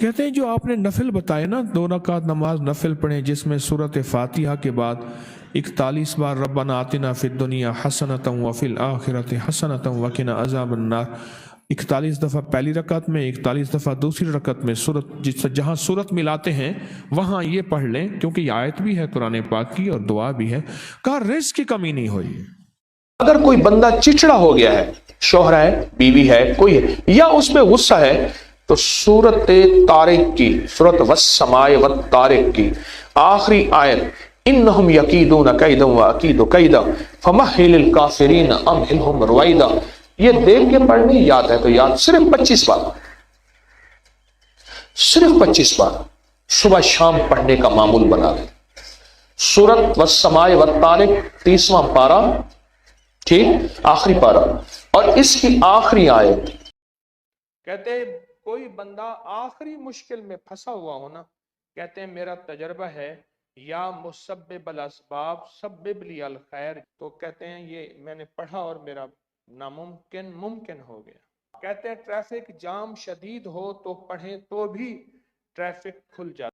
کہتے ہیں جو آپ نے نفل بتائے نا، 2 رکعت نماز نفل پڑھیں جس میں سورۃ فاتحہ کے بعد 41 بار ربنا آتنا فی الدنیا حسنۃ وفی الآخرۃ حسنۃ وقنا عذاب النار، 41 دفعہ پہلی رکعت میں، 41 دفعہ دوسری رکعت میں، جہاں سورت ملاتے ہیں وہاں یہ پڑھ لیں، کیونکہ یہ آیت بھی ہے قرآن پاک کی اور دعا بھی ہے۔ کہا رزق کی کمی نہیں ہوئی۔ اگر کوئی بندہ چچڑا ہو گیا ہے، شوہر ہے، بیوی ہے، کوئی ہے، یا اس میں غصہ ہے، تو سورت طارق کی، سورت والسماء والطارق کی آخری آیت انہم یکیدون کیدا واکید کیدا فمہل الکافرین امہلہم رویدا، یہ دیکھ کے پڑھنی، یاد ہے تو یاد، صرف 25 بار، صرف 25 بار صبح شام پڑھنے کا معمول بنا دیں۔ سورت والسماء والطارق 30واں پارہ، ٹھیک، آخری پارہ، اور اس کی آخری آیت۔ کہتے ہیں کوئی بندہ آخری مشکل میں پھنسا ہوا ہو نا، کہتے ہیں میرا تجربہ ہے، یا مسبب الاسباب سبب لی الخیر، تو کہتے ہیں یہ میں نے پڑھا اور میرا ناممکن ممکن ہو گیا۔ کہتے ہیں ٹریفک جام شدید ہو تو پڑھیں تو بھی ٹریفک کھل جاتا